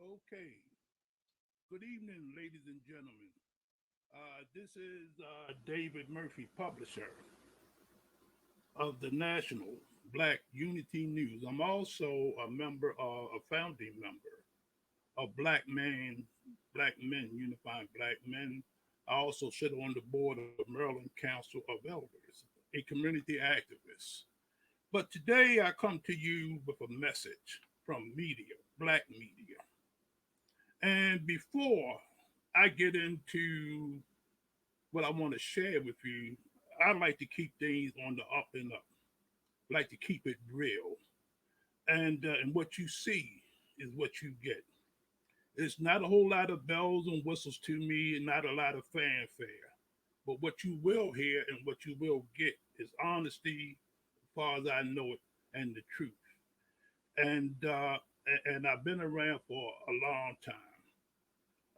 Okay. Good evening, ladies and gentlemen. This is David Murphy, publisher of the National Black Unity News. I'm also a founding member of Black Men, Unifying Black Men. I also sit on the board of Maryland Council of Elders, a community activist. But today I come to you with a message from media, Black media. And before I get into what I want to share with you, I like to keep things on the up and up. I like to keep it real. And what you see is what you get. It's not a whole lot of bells and whistles to me, and not a lot of fanfare. But what you will hear and what you will get is honesty, as far as I know it, and the truth. And I've been around for a long time.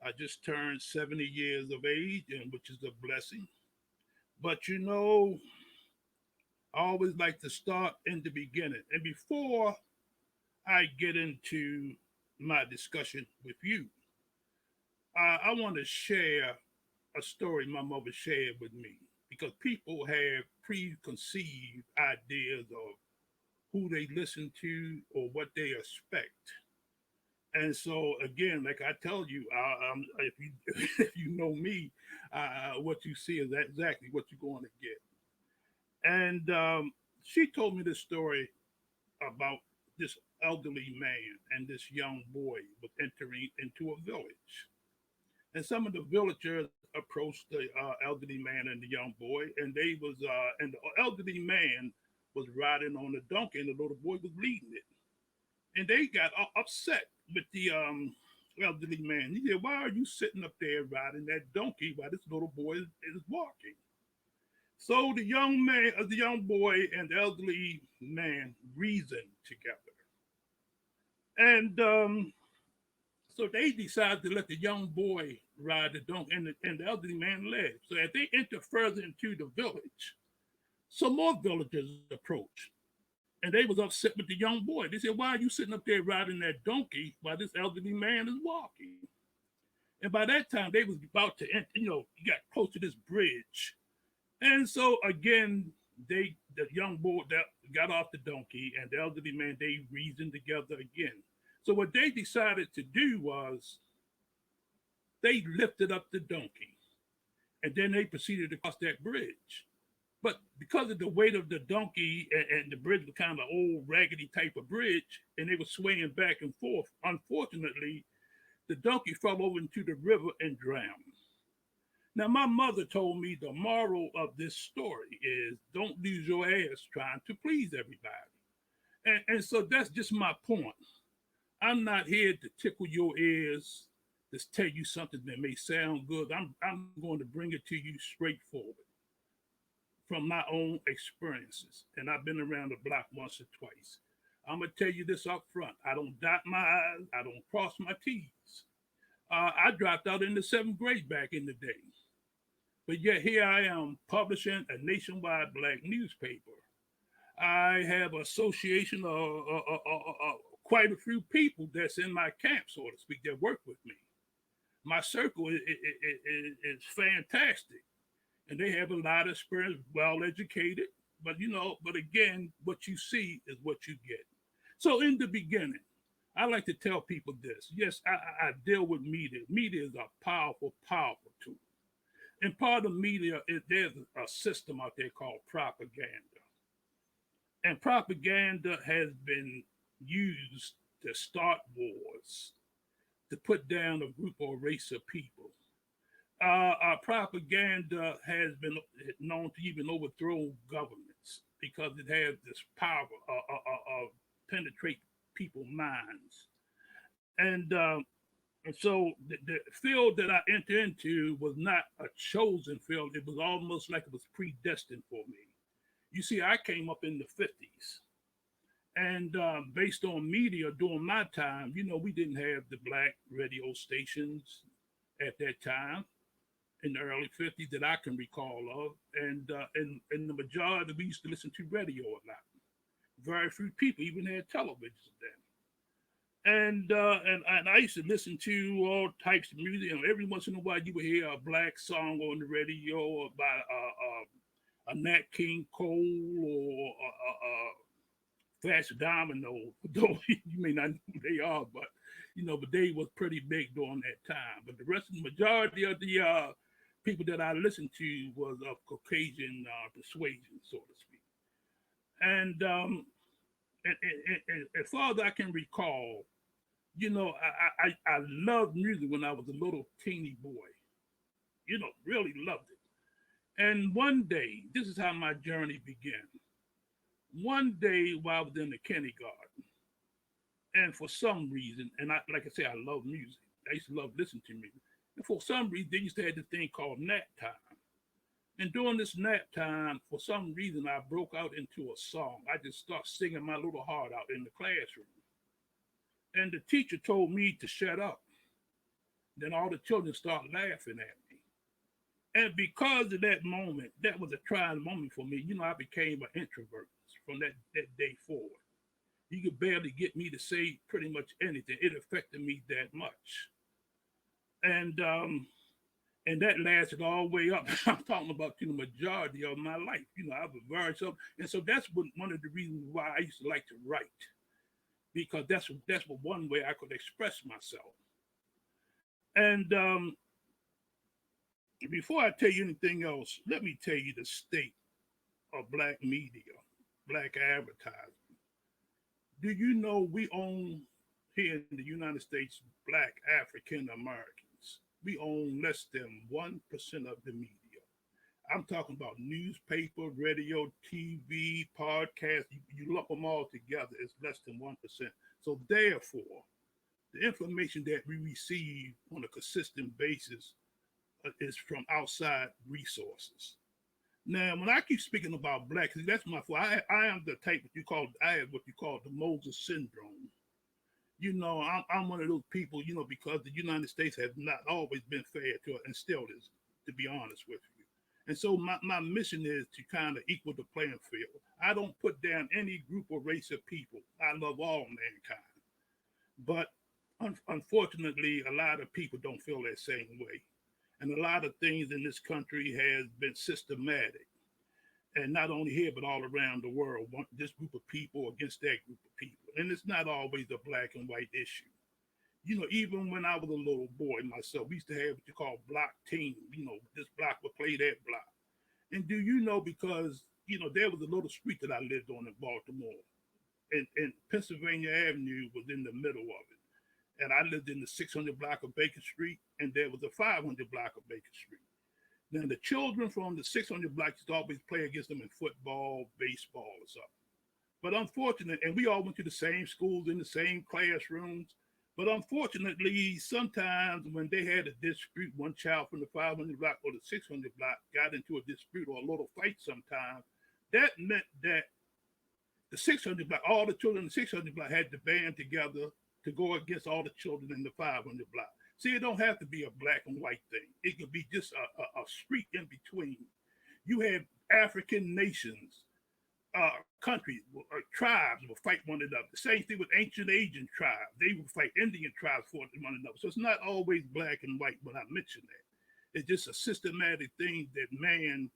I just turned 70 years of age, and which is a blessing. But I always like to start in the beginning. And before I get into my discussion with you, I want to share a story my mother shared with me because people have preconceived ideas of who they listen to or what they expect. And so again, like I tell you, if you if you know me, what you see is exactly what you're going to get. And she told me this story about this elderly man and this young boy was entering into a village. And some of the villagers approached the elderly man and the young boy, and the elderly man was riding on a donkey, and the little boy was leading it. And they got upset with the elderly man. He said, "Why are you sitting up there riding that donkey while this little boy is walking?" So the young boy, and the elderly man reasoned together, and so they decided to let the young boy ride the donkey, and the elderly man led. So as they entered further into the village, some more villagers approached, and they was upset with the young boy. They said, "Why are you sitting up there riding that donkey while this elderly man is walking?" And by that time, they was about to enter, you got close to this bridge. And so again, the young boy that got off the donkey and the elderly man, they reasoned together again. So what they decided to do was they lifted up the donkey and then they proceeded to cross that bridge. But because of the weight of the donkey, and the bridge was kind of old, raggedy type of bridge, and they were swaying back and forth, unfortunately, the donkey fell over into the river and drowned. Now, my mother told me the moral of this story is don't lose your ass trying to please everybody. And so that's just my point. I'm not here to tickle your ears, to tell you something that may sound good. I'm going to bring it to you straightforward from my own experiences. And I've been around the block once or twice. I'm going to tell you this up front. I don't dot my I's, I don't cross my T's. I dropped out in the seventh grade back in the day. But yet here I am publishing a nationwide black newspaper. I have an association of quite a few people that's in my camp, so to speak, that work with me. My circle is fantastic, and they have a lot of experience, well educated. But again, what you see is what you get. So in the beginning, I like to tell people this. Yes, I deal with media. Media is a powerful, powerful tool. And part of media is there's a system out there called propaganda. And propaganda has been used to start wars, to put down a group or race of people. Our propaganda has been known to even overthrow governments because it has this power of penetrate people's minds. And so the field that I entered into was not a chosen field. It was almost like it was predestined for me. You see, I came up in the 50s. And based on media during my time, we didn't have the black radio stations at that time in the early 50s that I can recall of. And the majority, we used to listen to radio a lot. Very few people even had televisions then. And I used to listen to all types of music. And every once in a while, you would hear a black song on the radio about a Nat King Cole or Flash Domino. Though you may not know who they are, but they was pretty big during that time. But the rest of the majority of the people that I listened to was of Caucasian persuasion, so to speak. And as far as I can recall, I loved music when I was a little teeny boy. Really loved it. And one day, this is how my journey began. One day while I was in the kindergarten, and for some reason, and like I say, I love music. I used to love listening to music. And for some reason, they used to have this thing called nap time. And during this nap time, for some reason, I broke out into a song. I just started singing my little heart out in the classroom. And the teacher told me to shut up. Then all the children started laughing at me. And because of that moment, that was a trying moment for me. I became an introvert from that day forward. You could barely get me to say pretty much anything. It affected me that much. And that lasted all the way up. I'm talking about the majority of my life. I was very so, and so that's one of the reasons why I used to like to write, because that's what one way I could express myself. And before I tell you anything else, let me tell you the state of black media, black advertising. Do you know we own here in the United States, black African Americans? We own less than 1% of the media. I'm talking about newspaper, radio, TV, podcast. You lump them all together, it's less than 1%. So, therefore, the information that we receive on a consistent basis is from outside resources. Now, when I keep speaking about black, 'cause that's my fault. I am the type what you call I have what you call the Moses syndrome. I'm one of those people. Because the United States has not always been fair to it, and still is, to be honest with you. And so my mission is to kind of equal the playing field. I don't put down any group or race of people. I love all mankind, but unfortunately, a lot of people don't feel that same way. And a lot of things in this country has been systematic, and not only here but all around the world. This group of people against that group of people, and it's not always a black and white issue. Even when I was a little boy myself, we used to have what you call block teams. This block would play that block. And do you know, because there was a little street that I lived on in Baltimore, and Pennsylvania Avenue was in the middle of it, and I lived in the 600 block of Baker Street, and there was a 500 block of Baker Street. Now, the children from the 600 blocks used to always play against them in football, baseball, or something. But unfortunately, and we all went to the same schools in the same classrooms. But unfortunately, sometimes when they had a dispute, one child from the 500 block or the 600 block got into a dispute or a little fight sometimes, that meant that the 600 block, all the children in the 600 block had to band together to go against all the children in the 500 block. See, it don't have to be a black and white thing. It could be just a street in between. You have African nations, countries, tribes will fight one another. The same thing with ancient Asian tribes. They will fight Indian tribes for one another. So it's not always black and white when I mention that. It's just a systematic thing that man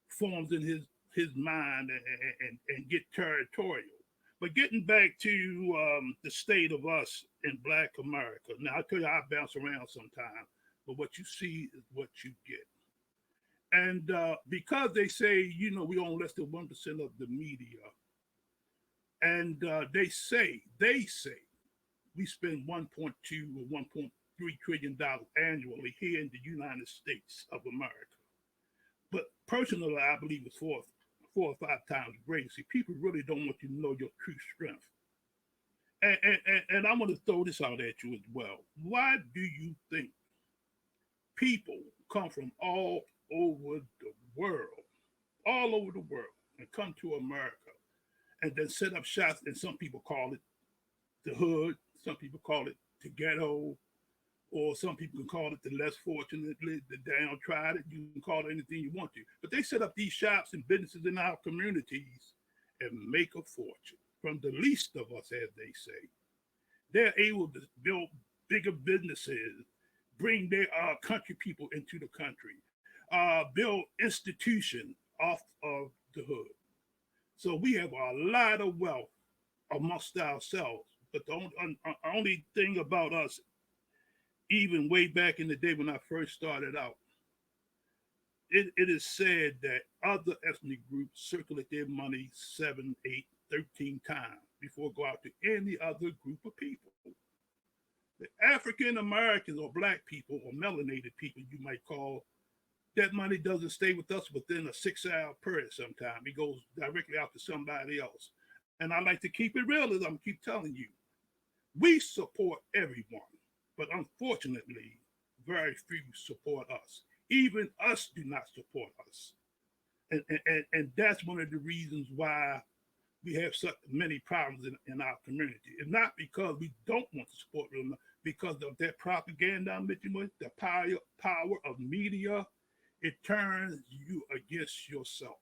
forms in his mind and get territorial. But getting back to the state of us in Black America. Now, I tell you, I bounce around sometimes, but what you see is what you get. And because they say, we own less than 1% of the media, and they say we spend 1.2 or 1.3 trillion dollars annually here in the United States of America. But personally, I believe it's four or five times greater. See, people really don't want you to know your true strength. And I want to throw this out at you as well. Why do you think people come from over the world, all over the world, and come to America and then set up shops? And some people call it the hood, some people call it the ghetto, or some people can call it the less fortunate, the downtrodden. You can call it anything you want to. But they set up these shops and businesses in our communities and make a fortune from the least of us, as they say. They're able to build bigger businesses, bring their country people into the country, build institutions off of the hood. So we have a lot of wealth amongst ourselves. But the only thing about us, even way back in the day when I first started out, it is said that other ethnic groups circulate their money 7, 8, 13 times before go out to any other group of people. The African Americans or black people or melanated people, you might call, that money doesn't stay with us within a 6 hour period sometime. It goes directly out to somebody else. And I like to keep it real as I'm keep telling you. We support everyone, but unfortunately, very few support us. Even us do not support us. And that's one of the reasons why we have such many problems in our community. It's not because we don't want to support them, because of that propaganda I mentioned with the power of media. It turns you against yourself.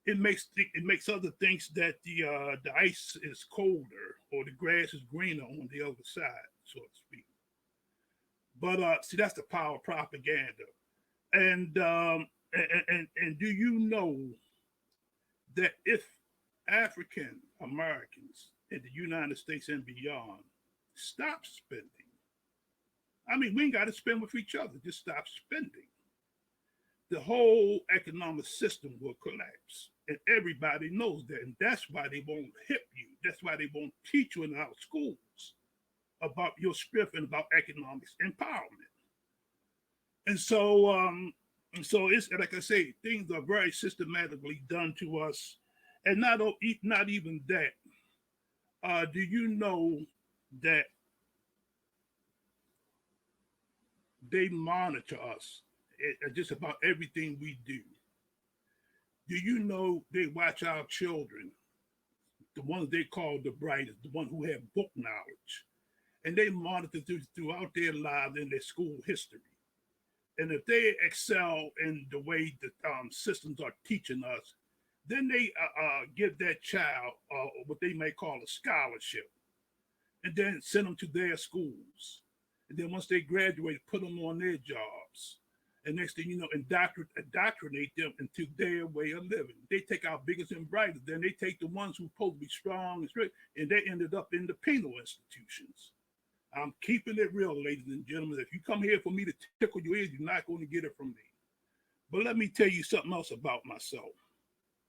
It makes other things that the ice is colder or the grass is greener on the other side, so to speak. But see, that's the power of propaganda. And and do you know that if African Americans in the United States and beyond stop spending, I mean, we ain't got to spend with each other, just stop spending, the whole economic system will collapse. And everybody knows that. And that's why they won't hip you. That's why they won't teach you in our schools about your spirit and about economics empowerment. And so it's like I say, things are very systematically done to us. And not even that. Do you know that they monitor us at just about everything we do? Do you know they watch our children, the ones they call the brightest, the ones who have book knowledge, and they monitor throughout their lives in their school history. And if they excel in the way the systems are teaching us, then they give that child what they may call a scholarship, and then send them to their schools. And then once they graduate, put them on their jobs. And next thing you know, indoctrinate them into their way of living. They take our biggest and brightest, then they take the ones who are supposed to be strong and straight, and they ended up in the penal institutions. I'm keeping it real, ladies and gentlemen. If you come here for me to tickle your ears, you're not going to get it from me. But let me tell you something else about myself.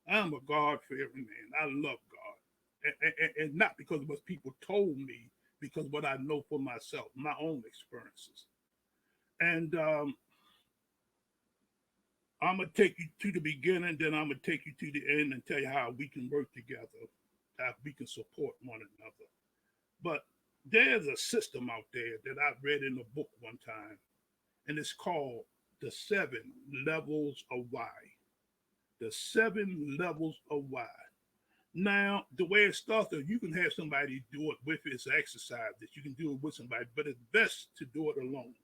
I'm a God-fearing man. I love God. And not because of what people told me, because what I know for myself, my own experiences. And I'm going to take you to the beginning, then I'm going to take you to the end and tell you how we can work together, how we can support one another. But there's a system out there that I read in a book one time, and it's called The Seven Levels of Why. The Seven Levels of Why. Now, the way it starts, you can have somebody do it with its exercise, that you can do it with somebody, but it's best to do it alone.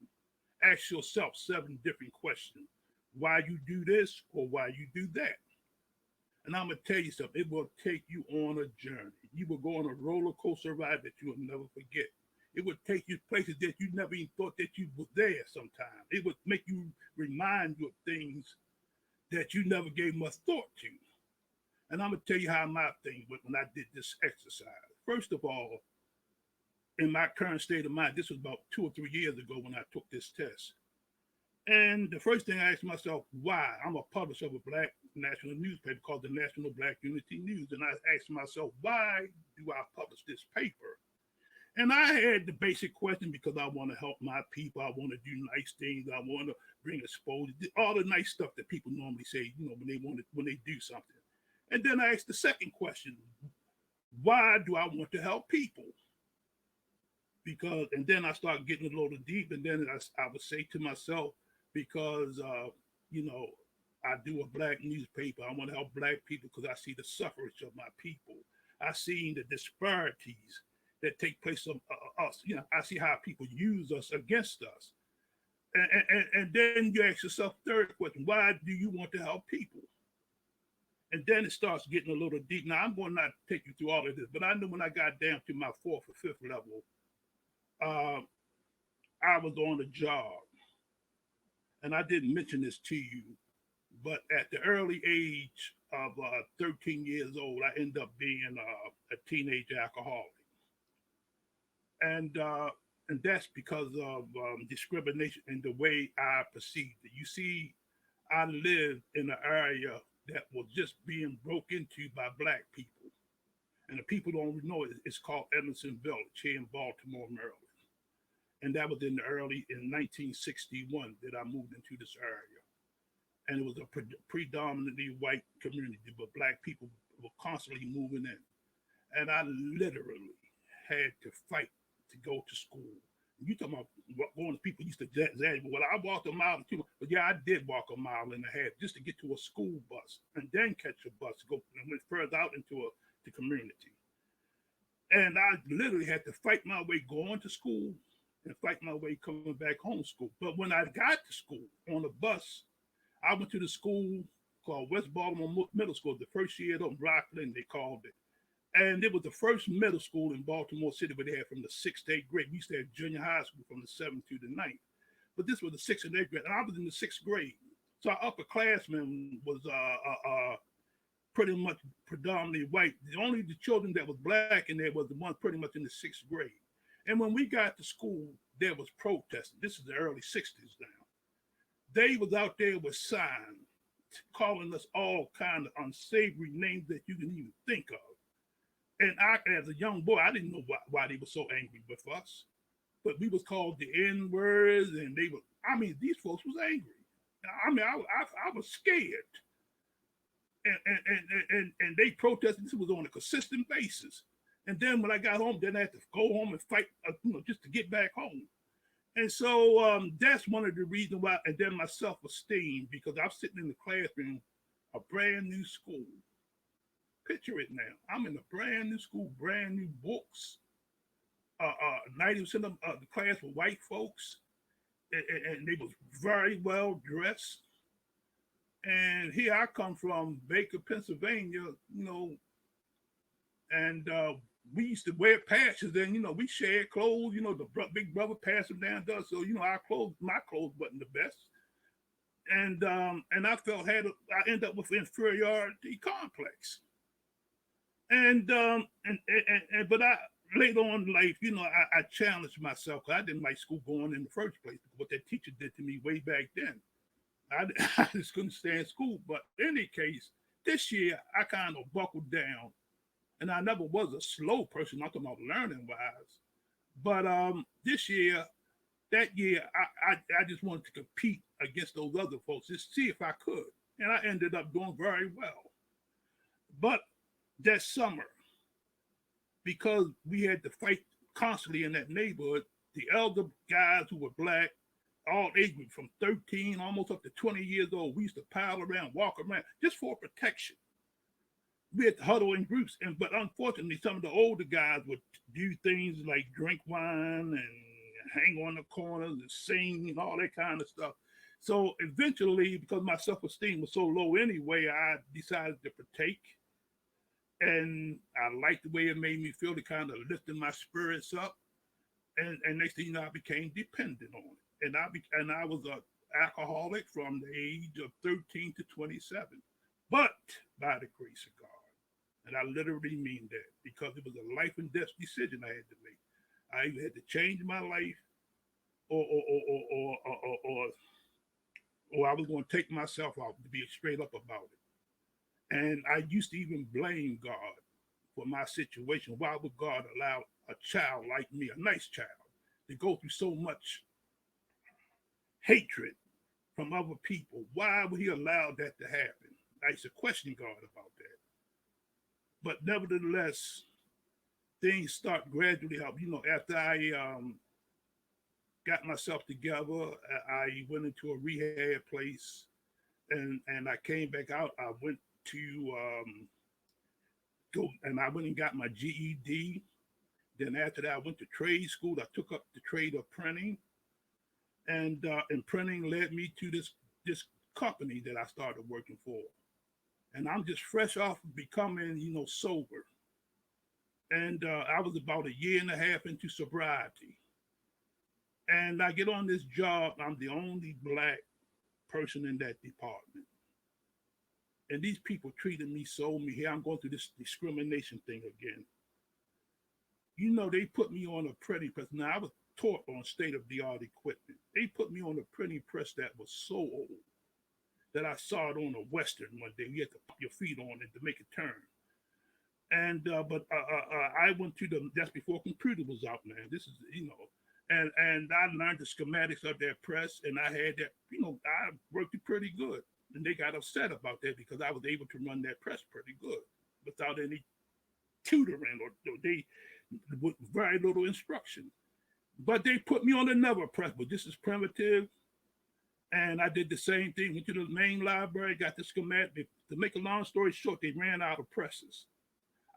Ask yourself 7 different questions. Why you do this or why you do that? And I'm going to tell you something, it will take you on a journey. You will go on a roller coaster ride that you will never forget. It would take you places that you never even thought that you were there sometimes. It would make you remind you of things that you never gave much thought to. And I'm going to tell you how my thing went when I did this exercise. First of all, in my current state of mind, this was about 2 or 3 years ago when I took this test. And the first thing I asked myself, why? I'm a publisher of a black national newspaper called the National Black Unity News. And I asked myself, why do I publish this paper? And I had the basic question because I want to help my people. I want to do nice things. I want to bring exposure, all the nice stuff that people normally say, when they do something. And then I asked the second question, why do I want to help people? And then I start getting a little deep, and then I would say to myself, because, I do a black newspaper, I want to help black people because I see the suffrage of my people. I see the disparities that take place of us. I see how people use us against us. And then you ask yourself third question, why do you want to help people? And then it starts getting a little deep. Now I'm going to not take you through all of this, but I knew when I got down to my fourth or fifth level, uh, I was on a job, and I didn't mention this to you, but at the early age of 13 years old, I ended up being a teenage alcoholic, and uh, and that's because of discrimination in the way I perceived it. You see, I lived in an area that was just being broke into by black people, and the people don't know it. It's called Emerson Village here in Baltimore, Maryland, and that was in the early in 1961 that I moved into this area, and it was a predominantly white community, but black people were constantly moving in, and I literally had to fight to go to school. You talking about going to people used to judge, well, I walked a mile or two, but yeah, I did walk a mile and a half just to get to a school bus and then catch a bus to go and went further out into the community. And I literally had to fight my way going to school and fight my way coming back home school. But when I got to school on the bus, I went to the school called West Baltimore Middle School. The first year on Rockland, they called it. And it was the first middle school in Baltimore City where they had from the sixth to eighth grade. We used to have junior high school from the seventh to the ninth. But this was the sixth and eighth grade, and I was in the sixth grade. So our upperclassmen was pretty much predominantly white. The children that was black in there was the ones pretty much in the sixth grade. And when we got to school, there was protesting. This is the early 60s now. They was out there with signs calling us all kind of unsavory names that you can even think of. And I, as a young boy, I didn't know why they were so angry with us. But we was called the N words, and they were. I mean, these folks was angry. I mean, I was scared, and they protested. This was on a consistent basis. And then when I got home, then I had to go home and fight, just to get back home. And so that's one of the reasons why. And then my self-esteem, because I'm sitting in the classroom, a brand new school. Picture it now. I'm in a brand new school, brand new books. 90% of the class were white folks, and they was very well dressed. And here I come from Baker, Pennsylvania, and we used to wear patches, and we shared clothes. The big brother passed them down to us, so my clothes wasn't the best, and I I ended up with inferiority complex, but I later on in life, I challenged myself because I didn't like school going in the first place. What that teacher did to me way back then, I just couldn't stand school. But in any case, this year I kind of buckled down, and I never was a slow person. I'm talking about learning wise, but that year, I just wanted to compete against those other folks, just see if I could, and I ended up doing very well. But that summer, because we had to fight constantly in that neighborhood, the elder guys who were black, all age groups from 13 almost up to 20 years old, we used to pile around, walk around just for protection. We had to huddle in groups, but unfortunately, some of the older guys would do things like drink wine and hang on the corners and sing and all that kind of stuff. So eventually, because my self-esteem was so low anyway, I decided to partake, and I liked the way it made me feel. To kind of lifted my spirits up, and next thing you know, I became dependent on it, and I was an alcoholic from the age of 13 to 27, but by the grace of God, and I literally mean that because it was a life and death decision I had to make. I either had to change my life, or I was going to take myself out, to be straight up about it. And I used to even blame God for my situation. Why would God allow a child like me, a nice child, to go through so much hatred from other people? Why would He allow that to happen? I used to question God about that. But nevertheless, things start gradually up. After I got myself together, I went into a rehab place, and I came back out. I went to go, and I went and got my GED. Then after that, I went to trade school. I took up the trade of printing, and printing led me to this company that I started working for. and I'm just fresh off of becoming, sober. And I was about a year and a half into sobriety. And I get on this job. I'm the only black person in that department. And these people treated me so me. Here I'm going through this discrimination thing again. They put me on a printing press. Now I was taught on state of the art equipment. They put me on a printing press that was so old that I saw it on a Western one day. You had to put your feet on it to make it turn. And but I went to the that's before computer was out, man. This is and I learned the schematics of that press, and I had that. I worked it pretty good, and they got upset about that because I was able to run that press pretty good without any tutoring or they with very little instruction. But they put me on another press, but this is primitive. And I did the same thing. Went to the main library, got the schematic. To make a long story short, they ran out of presses.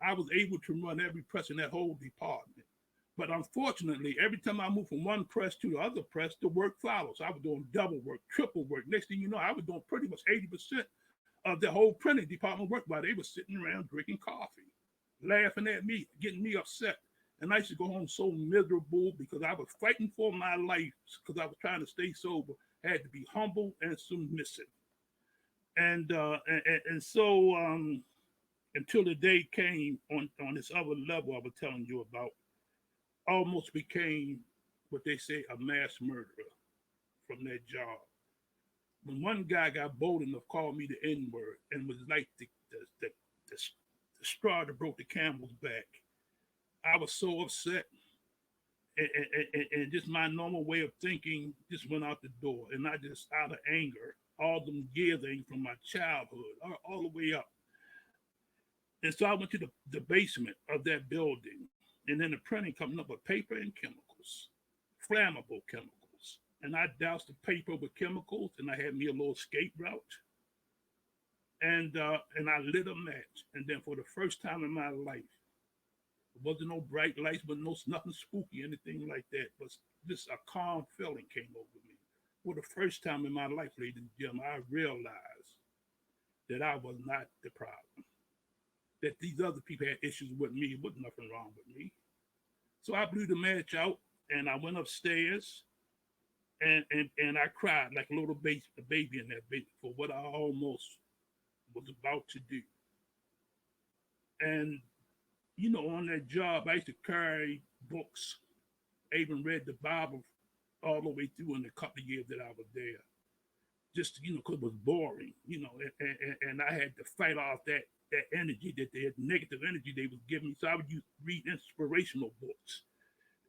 I was able to run every press in that whole department. But unfortunately, every time I moved from one press to the other press, the work follows. I was doing double work, triple work. Next thing you know, I was doing pretty much 80% of the whole printing department work while they were sitting around drinking coffee, laughing at me, getting me upset. And I used to go home so miserable because I was fighting for my life because I was trying to stay sober. I had to be humble and submissive. And so until the day came on this other level I was telling you about, almost became what they say a mass murderer from that job. When one guy got bold enough called me the N word and was like the straw that broke the camel's back, I was so upset. And just my normal way of thinking just went out the door. And I just, out of anger, all them years from my childhood, all the way up. And so I went to the basement of that building, and then the printing coming up with paper and chemicals, flammable chemicals. And I doused the paper with chemicals, and I had me a little escape route. And I lit a match. And then for the first time in my life, there wasn't no bright lights, but nothing spooky, anything like that. But just a calm feeling came over me. For the first time in my life, ladies and gentlemen, I realized that I was not the problem. That these other people had issues with me. There was nothing wrong with me. So I blew the match out and I went upstairs and I cried like a little baby in that baby for what I almost was about to do. And on that job, I used to carry books. I even read the Bible all the way through in the couple of years that I was there. Just, because it was boring, and I had to fight off that energy, that negative energy they was giving me. So I would read inspirational books.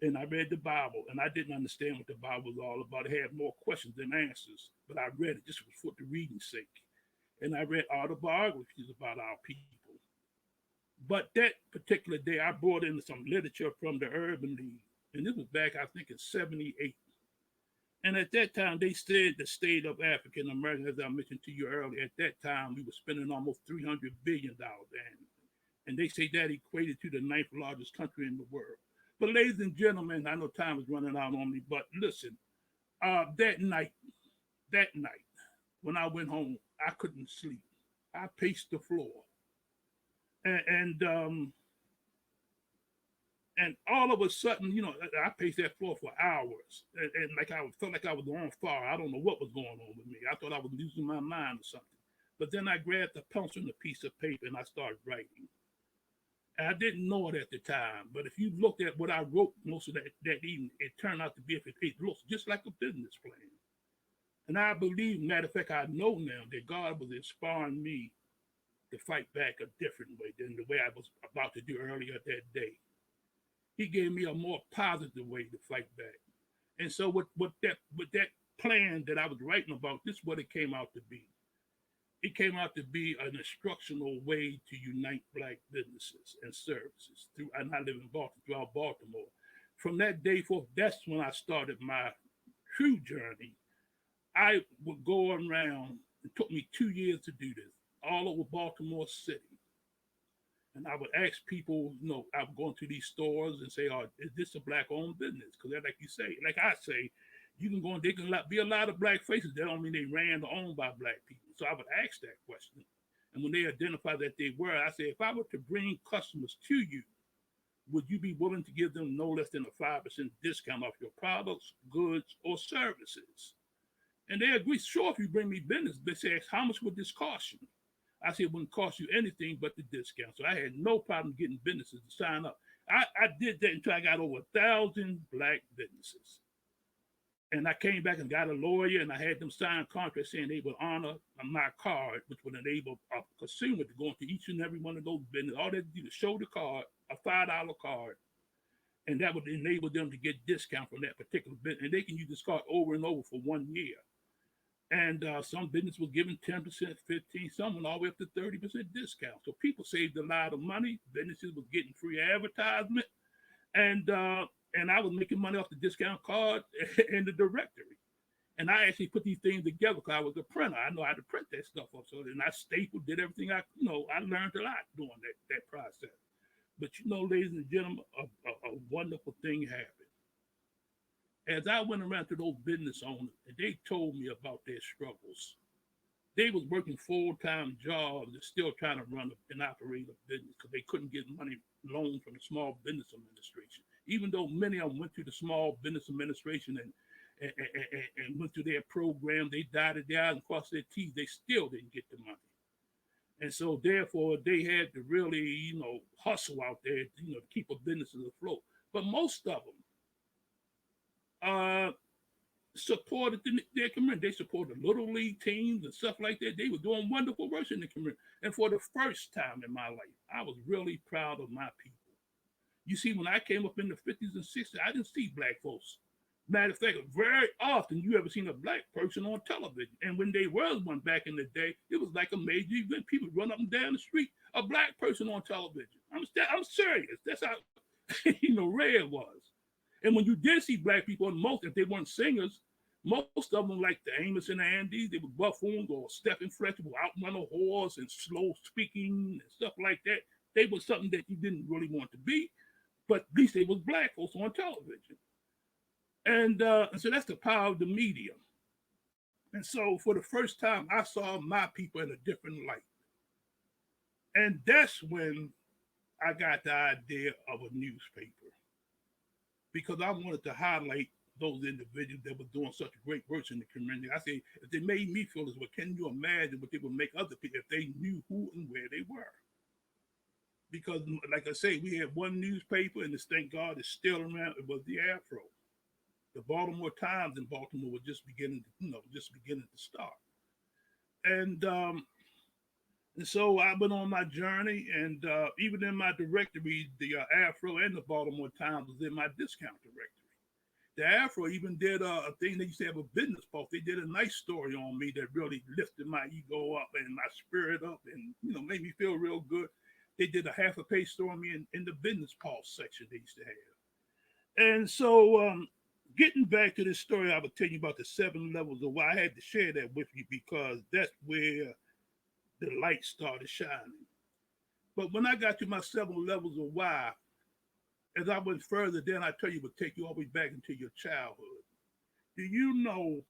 And I read the Bible, and I didn't understand what the Bible was all about. It had more questions than answers, but I read it just for the reading's sake. And I read autobiographies about our people. But that particular day, I brought in some literature from the Urban League, and this was back, I think, in '78. And at that time, they said the state of African America, as I mentioned to you earlier, at that time, we were spending almost $300 billion annually. And they say that equated to the ninth largest country in the world. But ladies and gentlemen, I know time is running out on me, but listen, that night, when I went home, I couldn't sleep. I paced the floor. And, and um, and all of a sudden, I paced that floor for hours, and like I felt like I was on fire. I don't know what was going on with me. I thought I was losing my mind or something. But then I grabbed a pencil and a piece of paper and I started writing. And I didn't know it at the time, but if you looked at what I wrote most of that evening, it turned out to be it looks just like a business plan. And I believe, matter of fact, I know now that God was inspiring me to fight back a different way than the way I was about to do earlier that day. He gave me a more positive way to fight back. And so with that plan that I was writing about, this is what it came out to be. It came out to be an instructional way to unite black businesses and services and I live in Baltimore, throughout Baltimore. From that day forth, that's when I started my true journey. I would go around, it took me 2 years to do this, all over Baltimore City. And I would ask people, I would go into these stores and say, "Oh, is this a black-owned business?" Because like you say, like I say, you can go and they can be a lot of black faces. That don't mean they ran or owned by black people. So I would ask that question. And when they identified that they were, I said, if I were to bring customers to you, would you be willing to give them no less than a 5% discount off your products, goods, or services? And they agreed, sure, if you bring me business. They said, how much would this cost you? I said, it wouldn't cost you anything but the discount. So I had no problem getting businesses to sign up. I did that until I got over 1,000 black businesses. And I came back and got a lawyer, and I had them sign contracts saying they would honor my card, which would enable a consumer to go into each and every one of those businesses. All they had to do is show the card, a $5 card, and that would enable them to get discount from that particular business. And they can use this card over and over for 1 year. And some business was giving 10%, 15, some went all the way up to 30% discount. So people saved a lot of money. Businesses was getting free advertisement, and I was making money off the discount card and the directory. And I actually put these things together because I was a printer. I know how to print that stuff up. So then I stapled, did everything I learned a lot doing that process. But ladies and gentlemen, a wonderful thing happened. As I went around to those business owners, and they told me about their struggles. They was working full-time jobs and still trying to run and operate a business because they couldn't get money loaned from the Small Business Administration. Even though many of them went through the Small Business Administration and went through their program, they dotted their I's and crossed their T's, they still didn't get the money. And so therefore they had to really, hustle out there, to keep a business afloat. But most of them, supported their community. They supported little league teams and stuff like that. They were doing wonderful work in the community. And for the first time in my life, I was really proud of my people. You see, when I came up in the 50s and 60s, I didn't see black folks. Matter of fact, very often you ever seen a black person on television. And when there was one back in the day, it was like a major event. People run up and down the street, a black person on television. I'm serious. That's how rare it was. And when you did see black people, most, if they weren't singers, most of them, like the Amos and the Andes, they were buffoons or Stephen Fletcher, were out on a horse and slow speaking and stuff like that. They were something that you didn't really want to be, but at least they was black folks on television. And so that's the power of the media. And so for the first time, I saw my people in a different light. And that's when I got the idea of a newspaper, because I wanted to highlight those individuals that were doing such great work in the community. I say, if they made me feel this way, can you imagine what they would make other people if they knew who and where they were? Because, like I say, we had one newspaper, and this, thank God, is still around. It was the Afro. The Baltimore Times in Baltimore was just beginning to start. And so I went on my journey, and even in my directory, the Afro and the Baltimore Times was in my discount directory. The Afro even did a thing. They used to have a business post. They did a nice story on me that really lifted my ego up and my spirit up, and made me feel real good. They did a half a page story on me in the business pulse section they used to have. And so, getting back to this story, I was telling you about the 7 levels of why. I had to share that with you because that's where the light started shining. But when I got to my 7 levels of why, as I went further, then I tell you, would take you all the way back into your childhood. Do you know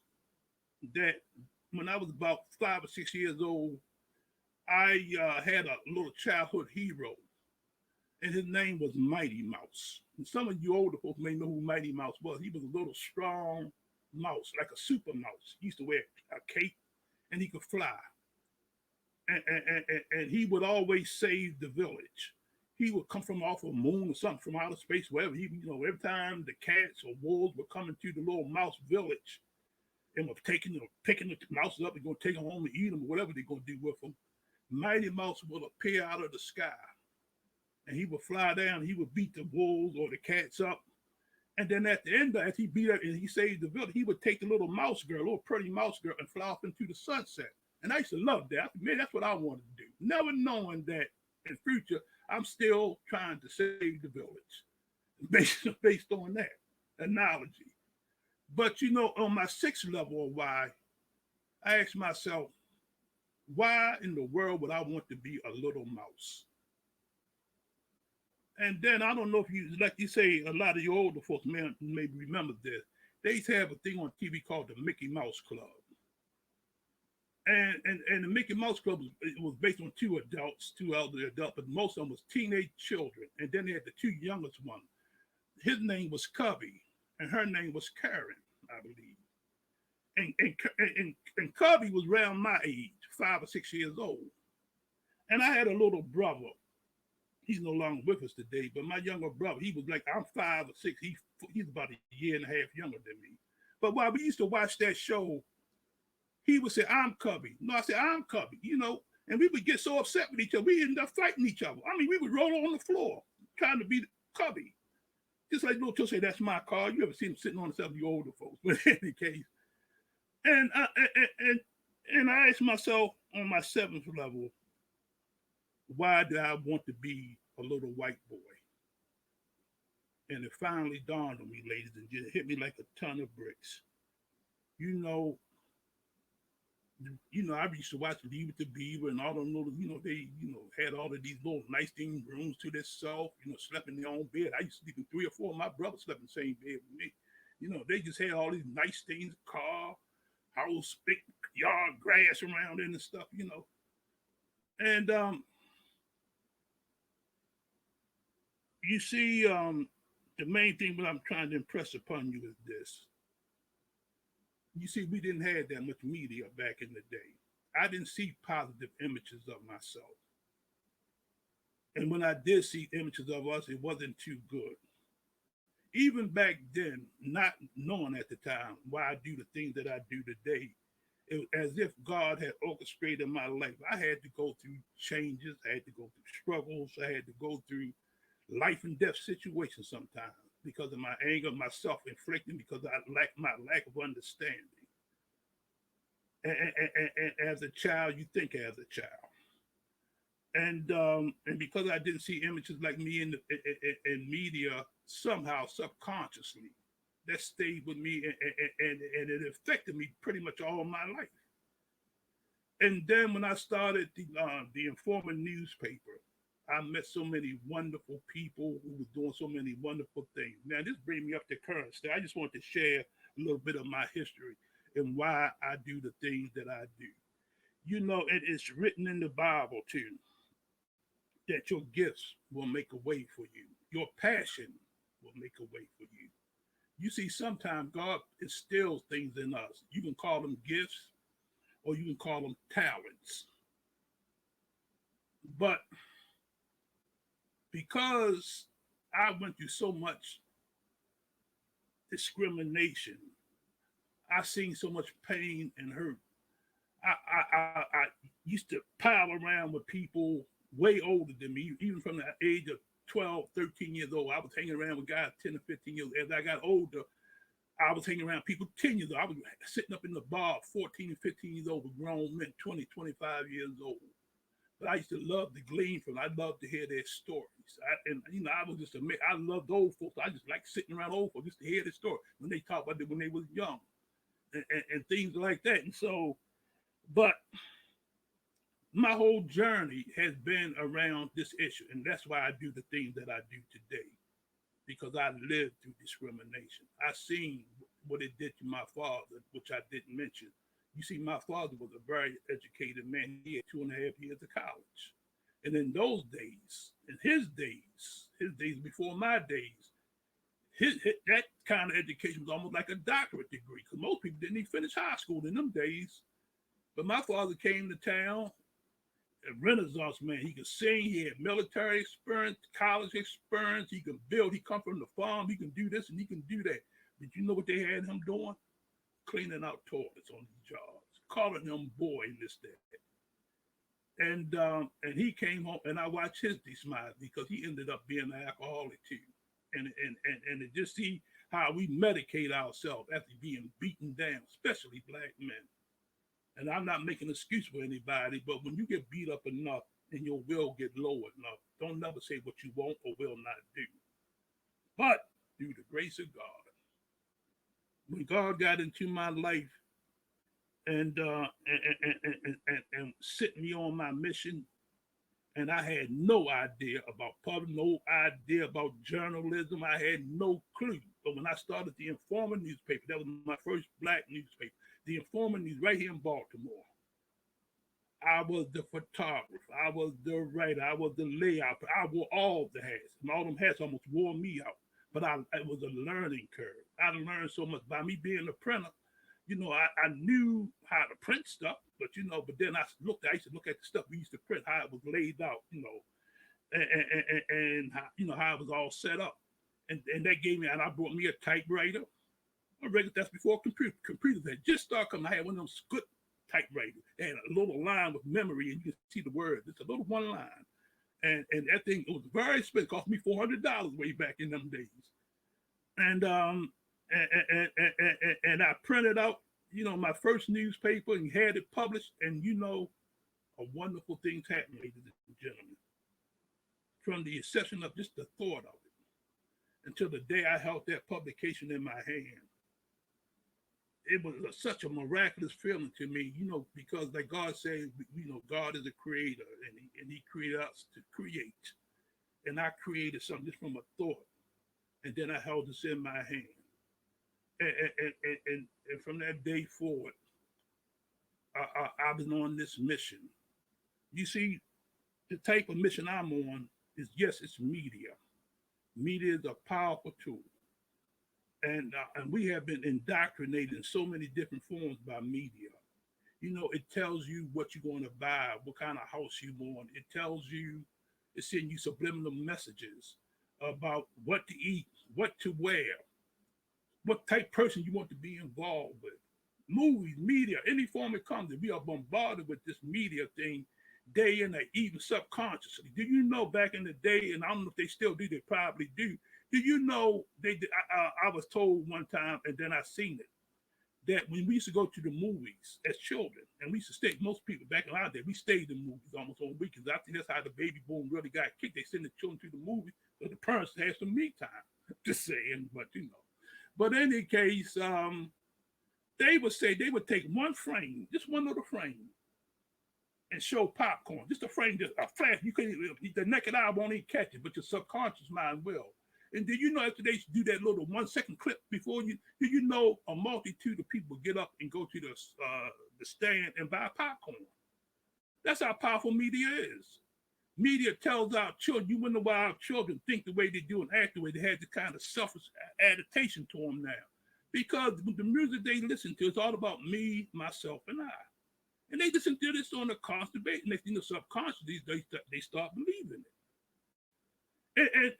that when I was about 5 or 6 years old, I had a little childhood hero, and his name was Mighty Mouse. And some of you older folks may know who Mighty Mouse was. He was a little strong mouse, like a super mouse. He used to wear a cape, and he could fly. And he would always save the village. He would come from off a moon or something from outer space, wherever. Every time the cats or wolves were coming to the little mouse village and were picking the mouses up and going to take them home and eat them or whatever they're going to do with them, Mighty Mouse would appear out of the sky. And he would fly down and he would beat the wolves or the cats up. And then at the end, as he beat up and he saved the village, he would take the little mouse girl, little pretty mouse girl, and fly off into the sunset. And I used to love that. Man, that's what I wanted to do. Never knowing that in future, I'm still trying to save the village based on that analogy. But on my 6th level of why, I asked myself, why in the world would I want to be a little mouse? And then I don't know if you, like you say, a lot of your older folks may remember this. They used to have a thing on TV called the Mickey Mouse Club. And the Mickey Mouse Club was based on two adults, two elderly adults, but most of them was teenage children. And then they had the two youngest one. His name was Cubby, and her name was Karen, I believe. And Cubby was around my age, 5 or 6 years old. And I had a little brother. He's no longer with us today, but my younger brother, he was like, I'm 5 or 6. He's about a year and a half younger than me. But while we used to watch that show, he would say, I'm Cubby. No, I said, I'm Cubby, and we would get so upset with each other. We ended up fighting each other. I mean, we would roll on the floor trying to be Cubby. Just like little Till say, that's my car. You ever see him sitting on the of the older folks? But in any case, and I asked myself on my seventh level, why did I want to be a little white boy? And it finally dawned on me, ladies and gentlemen, it hit me like a ton of bricks. You know, I used to watch Leave It to Beaver and all them little, they, had all of these little nice thing rooms to themselves, slept in their own bed. I used to sleep in three or four. My brothers slept in the same bed with me. They just had all these nice things, car, house, big yard, grass around it and stuff. And you see, the main thing that I'm trying to impress upon you is this. You see, we didn't have that much media back in the day. I didn't see positive images of myself. And when I did see images of us, it wasn't too good. Even back then, not knowing at the time why I do the things that I do today, it was as if God had orchestrated my life. I had to go through changes, I had to go through struggles, I had to go through life and death situations sometimes because of my anger, my self-inflicting, because my lack of understanding. And as a child, you think as a child. And because I didn't see images like me in media, somehow subconsciously, that stayed with me and it affected me pretty much all my life. And then when I started the Informant newspaper, I met so many wonderful people who were doing so many wonderful things. Now, this brings me up to current state. I just want to share a little bit of my history and why I do the things that I do. It is written in the Bible too that your gifts will make a way for you. Your passion will make a way for you. You see, sometimes God instills things in us. You can call them gifts or you can call them talents. But because I went through so much discrimination, I seen so much pain and hurt. I used to pile around with people way older than me, even from the age of 12, 13 years old. I was hanging around with guys 10 or 15 years old. As I got older, I was hanging around people 10 years old. I was sitting up in the bar, 14 and 15 years old with grown men, 20, 25 years old. But I used to love to glean from them. I loved to hear their stories. I was just amazed. I loved old folks. I just like sitting around old folks just to hear their story when they talk about it when they was young and things like that. And so, but my whole journey has been around this issue. And that's why I do the things that I do today, because I lived through discrimination. I seen what it did to my father, which I didn't mention. You see, my father was a very educated man. He had 2.5 years of college. And in those days, in his days before my days, that kind of education was almost like a doctorate degree because most people didn't even finish high school in them days. But my father came to town, a Renaissance man. He could sing, he had military experience, college experience, he could build, he come from the farm, he can do this and he can do that. But you know what they had him doing? Cleaning out toilets on these jobs, calling him boy and this, that. And he came home and I watched his demise because he ended up being an alcoholic too. And to just see how we medicate ourselves after being beaten down, especially black men. And I'm not making an excuse for anybody, but when you get beat up enough and your will get low enough, don't never say what you won't or will not do. But through the grace of God, when God got into my life and set me on my mission, and I had no idea about public, no idea about journalism. I had no clue. But when I started the Informer newspaper, that was my first black newspaper, the Informer News right here in Baltimore. I was the photographer. I was the writer. I was the layout. I wore all the hats. And all them hats almost wore me out. But it was a learning curve. I learned so much by me being a printer. I knew how to print stuff, but then I used to look at the stuff we used to print, how it was laid out, and how it was all set up. And that gave me, and I brought me a typewriter. That's before computers had just started coming. I had one of those good typewriters. They had a little line with memory, and you can see the word. It's a little one line. And that thing, it was very expensive. It cost me $400 way back in them days. And and I printed out, my first newspaper and had it published. And a wonderful thing's happened, ladies and gentlemen. From the inception of just the thought of it until the day I held that publication in my hand, it was such a miraculous feeling to me, because like God said, God is a creator, and he created us to create. And I created something just from a thought, and then I held this in my hand. And from that day forward, I've been on this mission. You see, the type of mission I'm on is, yes, it's media. Media is a powerful tool. And we have been indoctrinated in so many different forms by media. It tells you what you're going to buy, what kind of house you want. It tells you, it's sending you subliminal messages about what to eat, what to wear, what type of person you want to be involved with. Movies, media, any form it comes in, we are bombarded with this media thing day and night, even subconsciously. Do you know back in the day, and I don't know if they still do, they probably do. Do you know I was told one time, and then I seen it, that when we used to go to the movies as children, and we used to stay, most people back in our day, we stayed in movies almost on weekends. I think that's how the baby boom really got kicked. They send the children to the movie so the parents had some me time. Just saying, but But in any case, they would take one frame, just one little frame, and show popcorn. Just a frame, just a flash. You couldn't, the naked eye won't even catch it, but your subconscious mind will. And do you know after they do that little 1 second clip before do you know a multitude of people get up and go to the stand and buy popcorn? That's how powerful media is. Media tells our children, you wonder why our children think the way they do and act the way they have the kind of selfish adaptation to them now. Because the music they listen to is all about me, myself, and I. And they listen to this on a constant basis. Next thing subconsciously, they start believing it.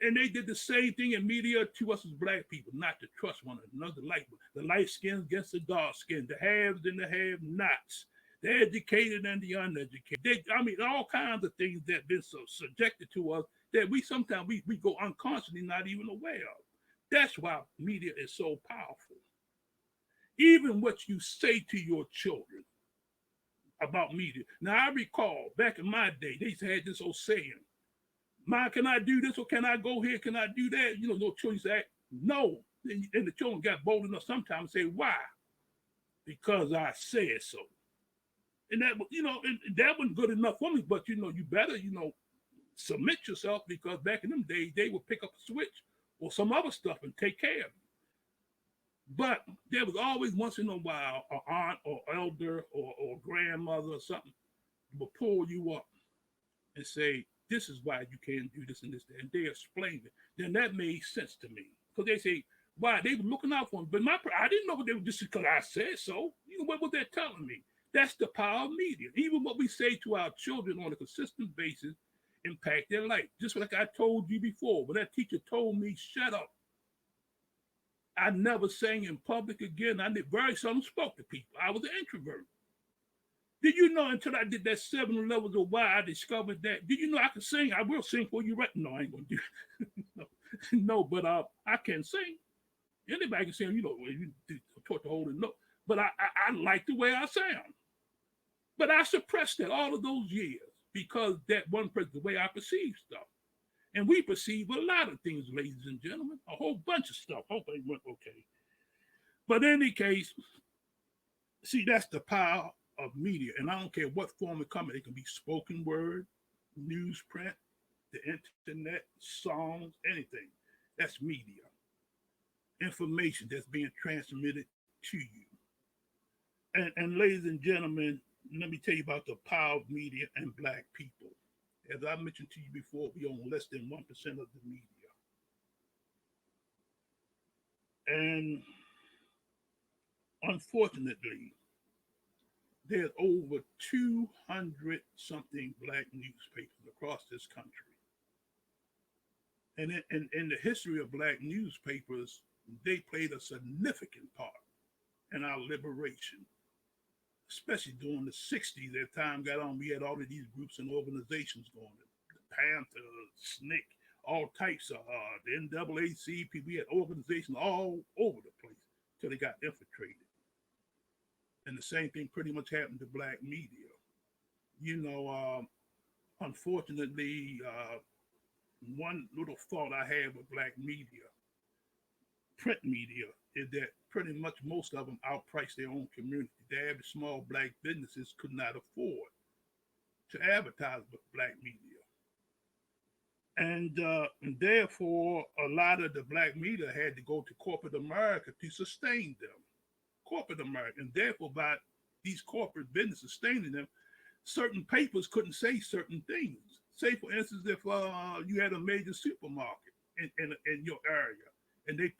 And they did the same thing in media to us as black people, not to trust one another, like the light skin against the dark skin, the haves and the have-nots, the educated and the uneducated. All kinds of things that have been so subjected to us that we sometimes we go unconsciously not even aware of. That's why media is so powerful. Even what you say to your children about media. Now, I recall back in my day, they had this old saying, "Ma, can I do this or can I go here? Can I do that?" No children say, no. And the children got bold enough sometimes to say, "Why?" "Because I said so." And that, and that wasn't good enough for me, but you better, submit yourself, because back in them days, they would pick up a switch or some other stuff and take care of you. But there was always once in a while an aunt or elder or grandmother or something would pull you up and say, "This is why you can't do this and this," and they explained it. Then that made sense to me, because they say, why, they were looking out for me. But I didn't know what they were, just because I said so. What was they telling me? That's the power of media. Even what we say to our children on a consistent basis impact their life. Just like I told you before, when that teacher told me, "Shut up," I never sang in public again. I did very seldom spoke to people. I was an introvert. Did you know, until I did that 7 levels of why, I discovered that? Did you know I can sing? I will sing for you right now. No, I ain't gonna do it. No, but I can sing. Anybody can sing, you taught the whole note. But I like the way I sound. But I suppressed that all of those years because that one person, the way I perceive stuff. And we perceive a lot of things, ladies and gentlemen, a whole bunch of stuff. Hope it went okay. But in any case, see, that's the power of media. And I don't care what form it comes in. It can be spoken word, newsprint, the internet, songs, anything. That's media. Information that's being transmitted to you. And ladies and gentlemen, let me tell you about the power of media and black people. As I mentioned to you before, we own less than 1% of the media. And unfortunately, there's over 200 something black newspapers across this country. And in the history of black newspapers, they played a significant part in our liberation, especially during the 60s. As time got on, we had all of these groups and organizations going. The Panthers, SNCC, all types of the NAACP. We had organizations all over the place till they got infiltrated. And the same thing pretty much happened to black media. You know, unfortunately, one little thought I have with black media, print media, is that pretty much most of them outprice their own community. The average small black businesses could not afford to advertise with black media. And therefore, a lot of the black media had to go to corporate America to sustain them. Corporate America. And therefore, by these corporate businesses sustaining them, certain papers couldn't say certain things. Say, for instance, if you had a major supermarket in your area, and they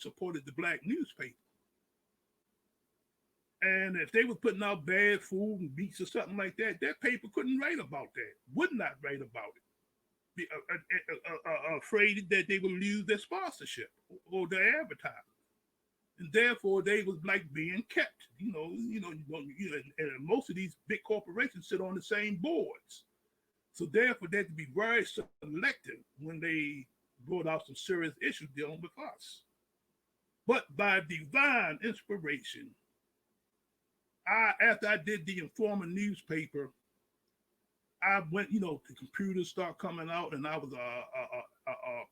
supported the black newspaper, and if they were putting out bad food and beats or something like that, that paper couldn't write about that. Would not write about it. Be, afraid that they would lose their sponsorship or their advertising, and therefore they was like being kept. And most of these big corporations sit on the same boards. So therefore, they had to be very selective when they brought out some serious issues dealing with us. But by divine inspiration, after I did the Informer newspaper, I went, the computers start coming out, and I was a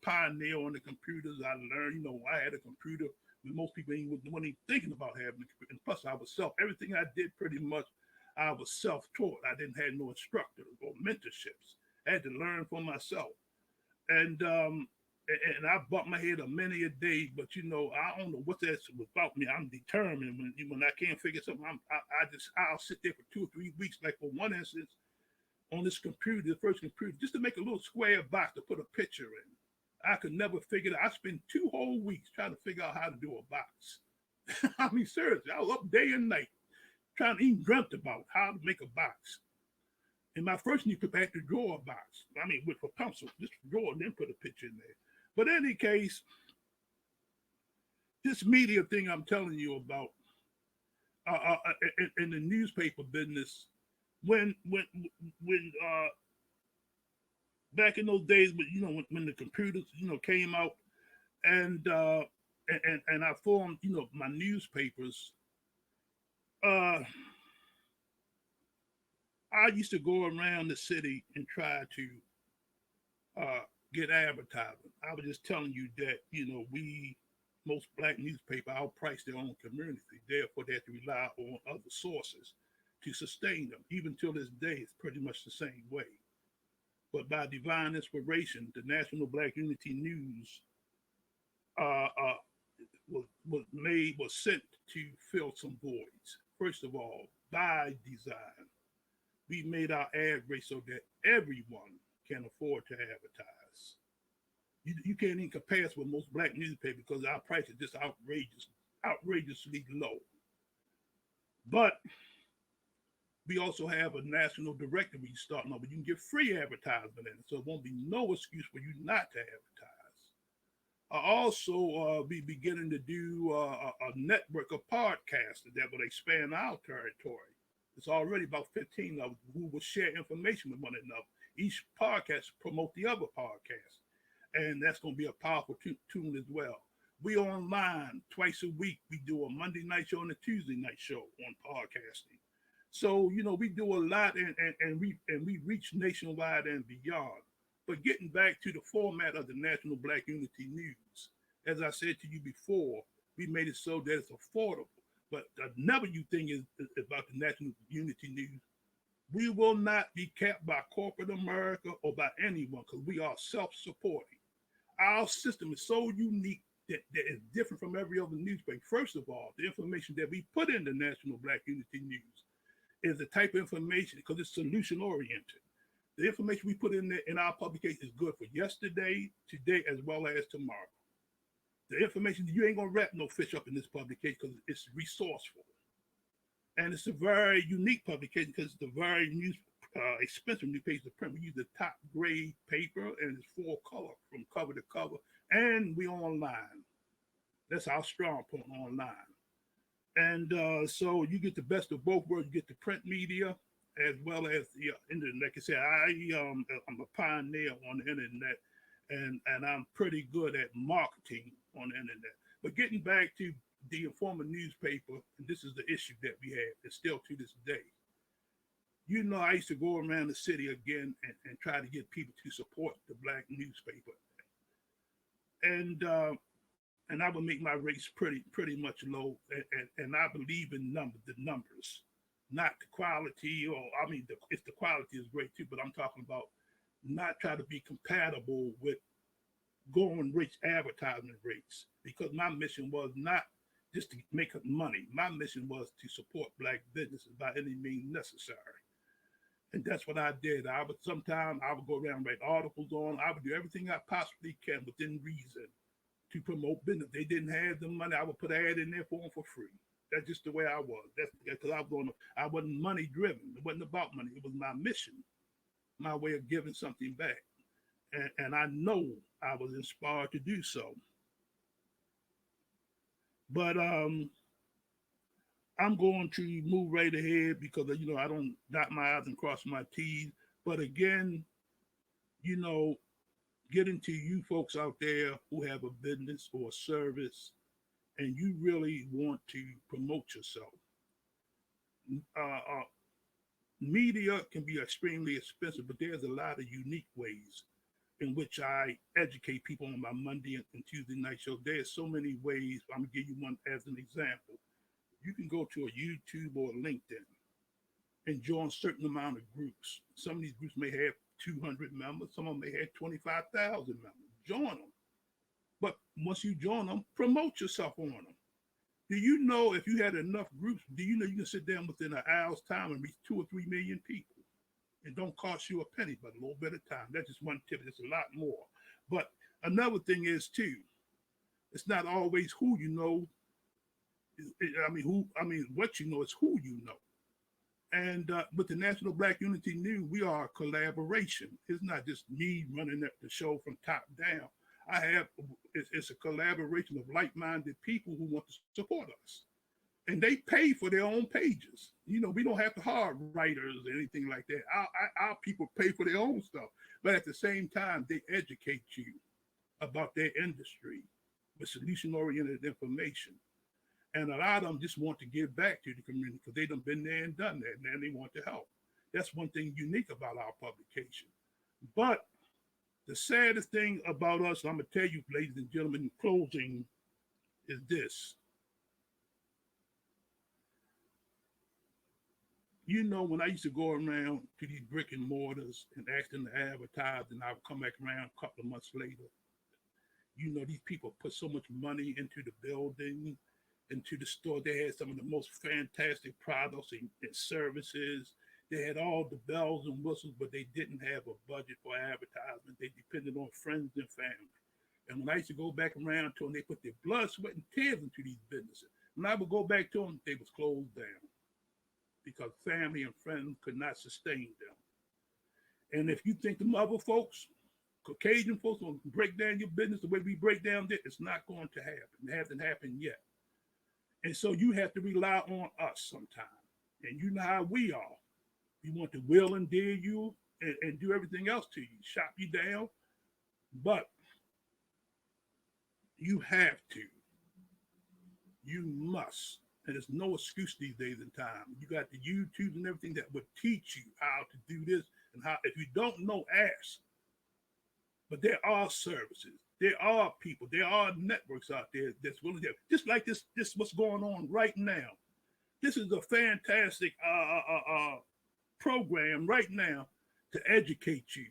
pioneer on the computers. I learned, I had a computer when most people weren't even thinking about having a computer. And plus, I was everything I did pretty much, I was self-taught. I didn't have no instructors or mentorships. I had to learn for myself. And I bumped my head a many a day, but I don't know what that's about me. I'm determined. When I can't figure something, I'll sit there for 2 or 3 weeks. Like for one instance, on this computer, the first computer, just to make a little square box to put a picture in. I could never figure it out. I spent 2 whole weeks trying to figure out how to do a box. I mean, seriously, I was up day and night trying to even dreamt about how to make a box. And my first newspaper had to draw a box. I mean, with a pencil, just draw and then put a picture in there. But in any case, this media thing I'm telling you about in the newspaper business, when back in those days, when the computers came out, and I formed my newspapers. I used to go around the city and try to get advertising. I was just telling you that most black newspaper outprice their own community. Therefore, they have to rely on other sources to sustain them. Even till this day, it's pretty much the same way. But by divine inspiration, the National Black Unity News uh, uh, was sent to fill some voids. First of all, by design, we made our ad rate so that everyone can afford to advertise. You can't even compare us with most black newspapers because our price is just outrageously low. But we also have a national directory starting up, but you can get free advertisement in it, so it won't be no excuse for you not to advertise. I also be beginning to do a network of podcasts that will expand our territory. It's already about 15 of them who will share information with one another. Each podcast promote the other podcast, and that's going to be a powerful tool as well. We online twice a week. We do a Monday night show and a Tuesday night show on podcasting. So we do a lot, and we reach nationwide and beyond. But getting back to the format of the National Black Unity News, as I said to you before, we made it so that it's affordable. But another thing is about the National Unity News. We will not be kept by corporate America or by anyone because we are self-supporting. Our system is so unique that it's different from every other newspaper. First of all, the information that we put in the National Black Unity News is the type of information, because it's solution oriented. The information we put in there in our publication is good for yesterday, today, as well as tomorrow. The information, you ain't gonna wrap no fish up in this publication because it's resourceful. And it's a very unique publication because it's a very expensive new page to print. We use the top grade paper and it's full color from cover to cover. And we online. That's our strong point, online. And so you get the best of both worlds. You get the print media as well as the internet. Like I said, I'm a pioneer on the internet, and I'm pretty good at marketing on the internet. But getting back to the informal newspaper, and this is the issue that we have, and still to this day. You know, I used to go around the city again and try to get people to support the black newspaper, and I would make my rates pretty much low, and I believe in the numbers, not the quality. Or I mean, the quality is great too, but I'm talking about not try to be compatible with going rich advertisement rates, because my mission was not just to make up money. My mission was to support black businesses by any means necessary. And that's what I did. Sometimes I would go around and write articles on. I would do everything I possibly can within reason to promote business. They didn't have the money. I would put an ad in there for them for free. That's just the way I was. That's because I wasn't money driven. It wasn't about money. It was my mission, my way of giving something back. And I know I was inspired to do so. But I'm going to move right ahead because I don't dot my I's and cross my T's. But again, you know, getting to you folks out there who have a business or a service and you really want to promote yourself. Media can be extremely expensive, but there's a lot of unique ways in which I educate people on my Monday and Tuesday night show. There's so many ways. I'm gonna give you one as an example. You can go to a YouTube or a LinkedIn and join a certain amount of groups. Some of these groups may have 200 members. Some of them may have 25,000 members. Join them. But once you join them, promote yourself on them. Do you know if you had enough groups, do you know you can sit down within an hour's time and reach 2 or 3 million people? It don't cost you a penny, but a little bit of time. That's just one tip. It's a lot more. But another thing is too, it's not always who you know. What you know is who you know. And with the National Black Unity News, we are a collaboration. It's not just me running the show from top down. It's a collaboration of like-minded people who want to support us. And they pay for their own pages. We don't have to hire writers or anything like that. Our people pay for their own stuff. But at the same time, they educate you about their industry with solution-oriented information. And a lot of them just want to give back to the community because they done been there and done that, and now they want to help. That's one thing unique about our publication. But the saddest thing about us, I'm going to tell you, ladies and gentlemen, in closing, is this. When I used to go around to these brick and mortars and ask them to advertise, and I would come back around a couple of months later, these people put so much money into the building, into the store. They had some of the most fantastic products and services. They had all the bells and whistles, but they didn't have a budget for advertisement. They depended on friends and family. And when I used to go back around to them, they put their blood, sweat, and tears into these businesses. When I would go back to them, they was closed down because family and friends could not sustain them. And if you think the other folks, Caucasian folks, will break down your business the way we break down this, it's not going to happen. It hasn't happened yet. And so you have to rely on us sometimes. And you know how we are. We want to will and deal you and do everything else to you, shop you down. But you have to. You must. And there's no excuse these days and time. You got the YouTube and everything that would teach you how to do this and how. If you don't know, ask. But there are services. There are people. There are networks out there that's willing to. Just like this what's going on right now. This is a fantastic program right now to educate you,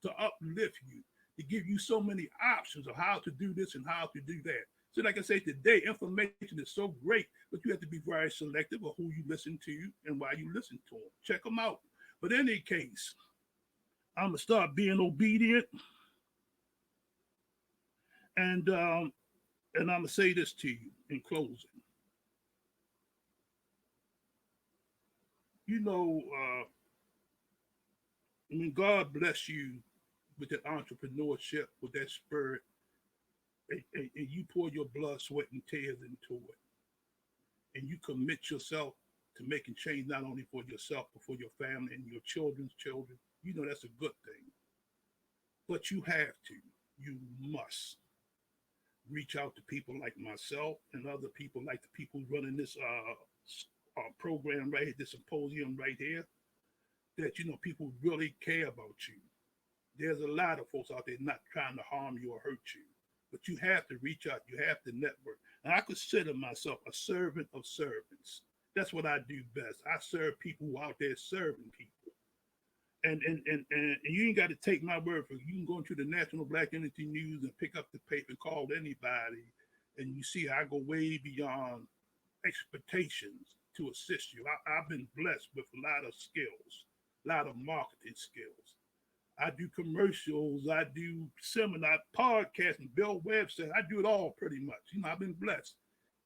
to uplift you, to give you so many options of how to do this and how to do that. So, like I say today, information is so great, but you have to be very selective of who you listen to and why you listen to them. Check them out. But in any case, I'm gonna start being obedient, and um, and I'm gonna say this to you in closing. You know, when God bless you with that entrepreneurship, with that spirit, and you pour your blood, sweat, and tears into it, and you commit yourself to making change not only for yourself but for your family and your children's children, you know that's a good thing. But you have to, you must reach out to people like myself and other people like the people running this program right here, this symposium right here, that you know people really care about you. There's a lot of folks out there not trying to harm you or hurt you, but you have to reach out. You have to network. And I consider myself a servant of servants. That's what I do best. I serve people who are out there serving people. And you ain't got to take my word for it. You can go into the National Black Entity News and pick up the paper and call anybody, and you see I go way beyond expectations to assist you. I've been blessed with a lot of skills, a lot of marketing skills. I do commercials, I do seminar, podcasting, build websites. I do it all pretty much. You know, I've been blessed.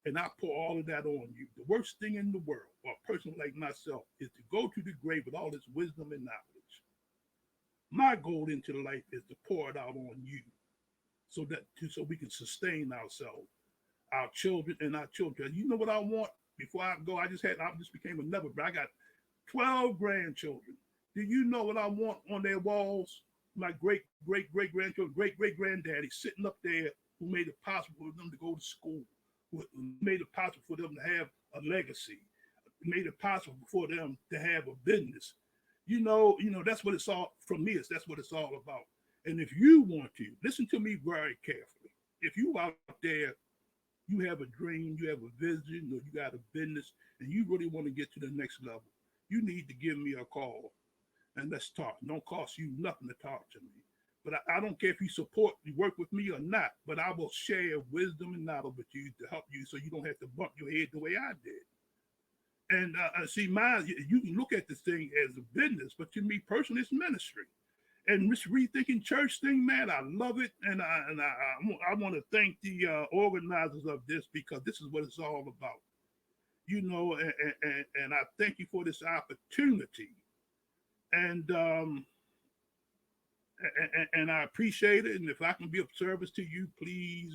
And I pour all of that on you. The worst thing in the world for a person like myself is to go to the grave with all this wisdom and knowledge. My goal into life is to pour it out on you so we can sustain ourselves, our children and our children. You know what I want? Before I go, I just became another, but I got 12 grandchildren. Do you know what I want on their walls? My great grandchildren, great granddaddy sitting up there who made it possible for them to go to school, who made it possible for them to have a legacy, made it possible for them to have a business. That's what it's all from me. That's what it's all about. And if you want to listen to me very carefully, if you out there, you have a dream, you have a vision, or you got a business, and you really want to get to the next level, you need to give me a call and let's talk. It don't cost you nothing to talk to me. But I don't care if you work with me or not, but I will share wisdom and knowledge with you to help you so you don't have to bump your head the way I did. And see, you can look at this thing as a business, but to me personally, it's ministry. And this rethinking church thing, man, I love it, and I want to thank the organizers of this because this is what it's all about, and I thank you for this opportunity, and and I appreciate it. And if I can be of service to you, please,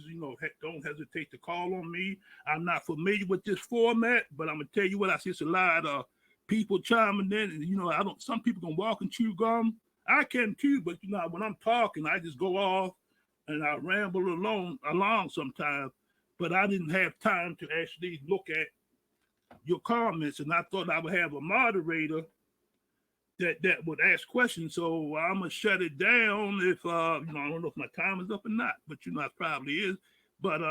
don't hesitate to call on me. I'm not familiar with this format, but I'm gonna tell you what I see. It's a lot of people chiming in, and I don't. Some people can walk and chew gum. I can too, but when I'm talking, I just go off and I ramble along sometimes. But I didn't have time to actually look at your comments, and I thought I would have a moderator that would ask questions. So I'm gonna shut it down if I don't know if my time is up or not, but it probably is. But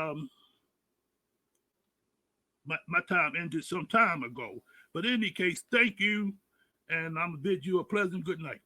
my time ended some time ago. But in any case, thank you, and I'm gonna bid you a pleasant good night.